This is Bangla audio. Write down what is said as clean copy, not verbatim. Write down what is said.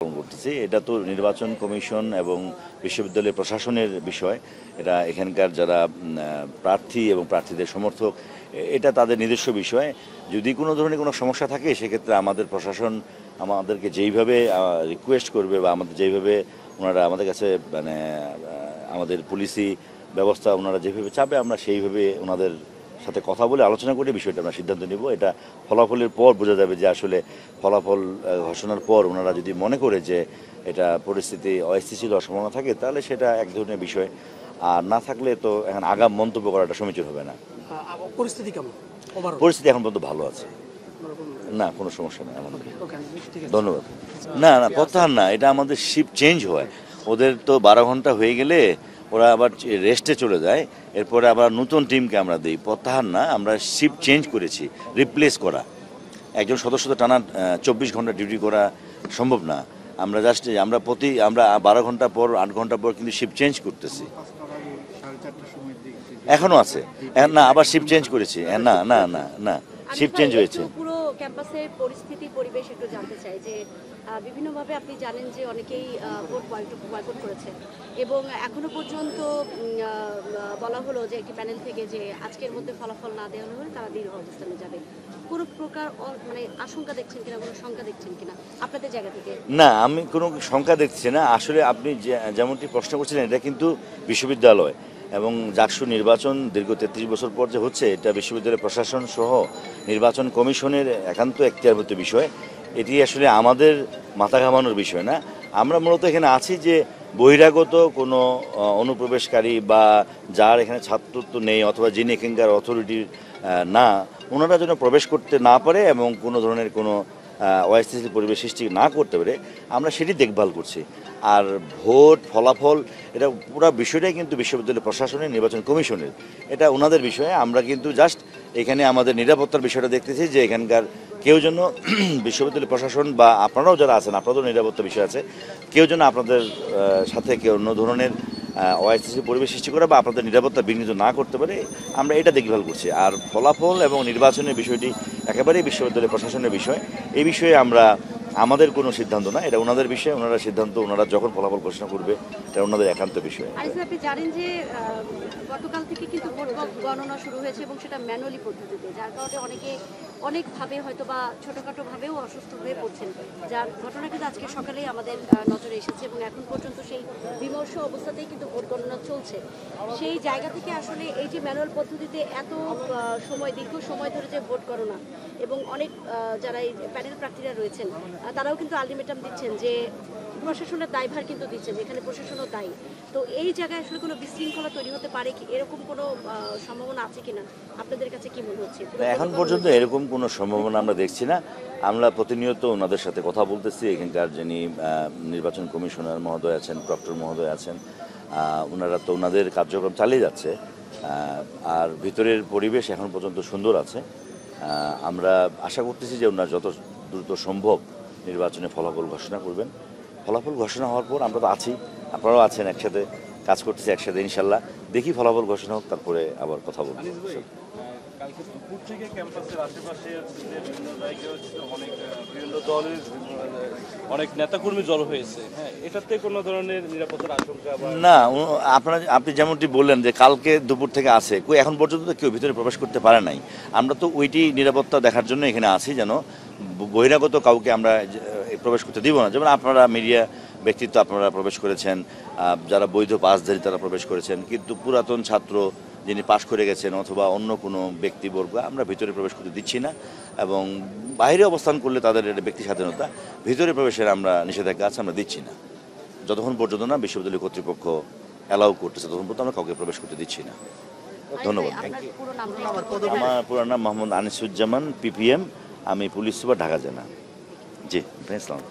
করতেছি। এটা তো নির্বাচন কমিশন এবং বিশ্ববিদ্যালয় প্রশাসনের বিষয়। এটা এখানকার যারা প্রার্থী এবং প্রার্থীদের সমর্থক, এটা তাদের নিজস্ব বিষয়। যদি কোনো ধরনের কোনো সমস্যা থাকে সেক্ষেত্রে আমাদের প্রশাসন আমাদেরকে যেইভাবে রিকোয়েস্ট করবে বা আমাদের যেইভাবে ওনারা আমাদের কাছে মানে আমাদের পুলিশি ব্যবস্থা ওনারা যেভাবে চাবে আমরা সেইভাবে ওনাদের সাথে কথা বলে আলোচনা করে বিষয়টা আমরা সিদ্ধান্ত নেব। এটা ফলাফলের পর বোঝা যাবে যে আসলে ফলাফল ঘোষণার পর ওনারা যদি মনে করে যে এটা পরিস্থিতি অস্থিতিশীল হওয়ার সম্ভাবনা থাকে তাহলে সেটা এক ধরনের বিষয়, আর না থাকলে তো এখন আগাম মন্তব্য করাটা সমীচীন হবে না। পরিস্থিতি কেমন? পরিস্থিতি এখন পর্যন্ত ভালো আছে, না কোনো সমস্যা নেই আমাদের। ধন্যবাদ। না না প্রত্যাহার না, এটা আমাদের শিফট চেঞ্জ হয়। ওদের তো 12 ঘন্টা হয়ে গেলে ওরা আবার রেস্টে চলে যায়, এরপরে আবার নতুন টিমকে আমরা দিই। প্রত্যাহার না, আমরা শিফট চেঞ্জ করেছি, রিপ্লেস করা। একজন সদস্য তো টানা 24 ঘন্টা ডিউটি করা সম্ভব না। আমরা জাস্ট আমরা 12 ঘন্টা পর 8 ঘন্টা পর কিন্তু শিফট চেঞ্জ করতেছি। এখনো আছে না, আবার শিফট চেঞ্জ করেছি। না না না না, শিফট চেঞ্জ হয়েছে। পুরো ক্যাম্পাসের পরিস্থিতি পরিবেশ একটু জানতে চাই যে বিভিন্নভাবে আপনি জানেন যে অনেকেই ভোট বয়কট করেছে এবং এখনো পর্যন্ত বলা হলো যে একটি প্যানেল থেকে যে আজকের মধ্যে ফলাফল না দেওয়া হলে তারা দৃঢ় অবস্থানে যাবে। কোনো প্রকার মানে আশঙ্কা দেখছেন কিনা, কোনো শঙ্কা দেখছেন কিনা আপনাদের জায়গা থেকে? না, আমি কোনো শঙ্কা দেখছি না। আসলে আপনি যেমনটি প্রশ্ন করছিলেন, এটা কিন্তু বিশ্ববিদ্যালয় এবং জাকসু নির্বাচন দীর্ঘ 33 বছর পর যে হচ্ছে, এটা বিশ্ববিদ্যালয় প্রশাসন সহ নির্বাচন কমিশনের একান্ত এখতিয়ারভুক্ত বিষয়। এটি আসলে আমাদের মাথা ঘামানোর বিষয় না। আমরা মূলত এখানে আছি যে বহিরাগত কোনো অনুপ্রবেশকারী বা যার এখানে ছাত্রত্ব নেই অথবা যিনি এখানকার অথরিটির না, ওনারা যেন প্রবেশ করতে না পারে এবং কোনো ধরনের কোনো অস্থিতিশীল পরিবেশ সৃষ্টি না করতে পারে, আমরা সেটি দেখভাল করছি। আর ভোট ফলাফল এটা পুরো বিষয়টাই কিন্তু বিশ্ববিদ্যালয় প্রশাসনের, নির্বাচন কমিশনের, এটা ওনাদের বিষয়ে। আমরা কিন্তু জাস্ট এখানে আমাদের নিরাপত্তার বিষয়টা দেখতেছি যে এখানকার কেউ যেন বিশ্ববিদ্যালয় প্রশাসন বা আপনারাও যারা আছেন আপনাদেরও নিরাপত্তা বিষয় আছে, কেউ যেন আপনাদের সাথে কেউ অন্য ধরনের অস্থিতিশীল পরিবেশ সৃষ্টি করে বা আপনাদের নিরাপত্তা বিঘ্নিত না করতে পারে, আমরা এটা দেখভাল করছি। আর ফলাফল এবং নির্বাচনের বিষয়টি একেবারেই বিশ্ববিদ্যালয় প্রশাসনের বিষয়। এই বিষয়ে আমাদের কোনো সিদ্ধান্ত না, এটা ওনাদের বিষয়। ওনারা সিদ্ধান্ত, ওনারা যখন ফলাফল ঘোষণা করবে এটা ওনাদের একান্ত বিষয়। আপনি জানেন যে গতকাল থেকে কিন্তু ভোট গণনা শুরু হয়েছে এবং সেটা ম্যানুয়ালি পদ্ধতিতে, যার কারণে অনেকভাবে হয়তো বা ছোটোখাটোভাবেও অসুস্থ হয়ে পড়ছেন, যার ঘটনা কিন্তু আজকে সকালেই আমাদের নজরে এসেছে এবং এখন পর্যন্ত সেই বিমর্ষ অবস্থাতেই কিন্তু ভোট গণনা চলছে। সেই জায়গা থেকে আসলে এই যে ম্যানুয়াল পদ্ধতিতে এত দীর্ঘ সময় ধরে যে ভোট গণনা এবং অনেক যারা এই প্যানেল প্রার্থীরা রয়েছেন তারাও কিন্তু আলটিমেটাম দিচ্ছেন যে প্রশাসনের দায়ভার কিন্তু দিচ্ছেন, এখানে প্রশাসনও দায়ী। তো এই জায়গায় আসলে কোনো বিশৃঙ্খলা তৈরি হতে পারে কি, এরকম কোনো সম্ভাবনা আছে কিনা আপনাদের কাছে কি মনে হচ্ছে? এখন পর্যন্ত এরকম কোনো সম্ভাবনা আমরা দেখছি না। আমরা প্রতিনিয়ত ওনাদের সাথে কথা বলতেছি। এখানকার যিনি নির্বাচন কমিশনার মহোদয় আছেন, প্রক্টর মহোদয় আছেন, ওনারা তো ওনাদের কার্যক্রম চালিয়ে যাচ্ছে। আর ভিতরের পরিবেশ এখন পর্যন্ত সুন্দর আছে। আমরা আশা করতেছি যে ওনারা যত দ্রুত সম্ভব নির্বাচনে ফলাফল ঘোষণা করবেন। ফলাফল ঘোষণা হওয়ার পর আমরা তো আছি, আপনারাও আছেন, একসাথে কাজ করতেছি একসাথে। ইনশাল্লাহ দেখি ফলাফল ঘোষণা হোক, তারপরে আবার কথা বলবো। কালকে দুপুর থেকে ক্যাম্পাসের আশেপাশে বিভিন্ন জায়গায় বিভিন্ন দলের অনেক নেতাকর্মী জড়ো হয়েছে। হ্যাঁ, এটাতে কোনো ধরনের নিরাপত্তার আশঙ্কা? না, আপনি যেমনটি বললেন যে কালকে দুপুর থেকে আছে, এখন পর্যন্ত তো কেউ ভিতরে প্রবেশ করতে পারে নাই। আমরা তো ওইটি নিরাপত্তা দেখার জন্য এখানে আছি, যেন বহিরাগত কাউকে আমরা প্রবেশ করতে দিব না। যেমন আপনারা মিডিয়া ব্যক্তিত্ব আপনারা প্রবেশ করেছেন, যারা বৈধ পাসধারী তারা প্রবেশ করেছেন, কিন্তু পুরাতন ছাত্র যিনি পাশ করে গেছেন অথবা অন্য কোনো ব্যক্তিবর্গ আমরা ভিতরে প্রবেশ করতে দিচ্ছি না। এবং বাইরে অবস্থান করলে তাদের এটা ব্যক্তি স্বাধীনতা, ভিতরে প্রবেশের আমরা নিষেধাজ্ঞা আছে, আমরা দিচ্ছি না। যতক্ষণ পর্যন্ত না বিশ্ববিদ্যালয় কর্তৃপক্ষ অ্যালাউ করতেছে ততক্ষণ পর্যন্ত আমরা কাউকে প্রবেশ করতে দিচ্ছি না। ধন্যবাদ। আমার পুরো নাম মোহাম্মদ আনিসুজ্জামান, PPM, আমি পুলিশ সুপার, ঢাকা জেলা। জি, আসসালাম।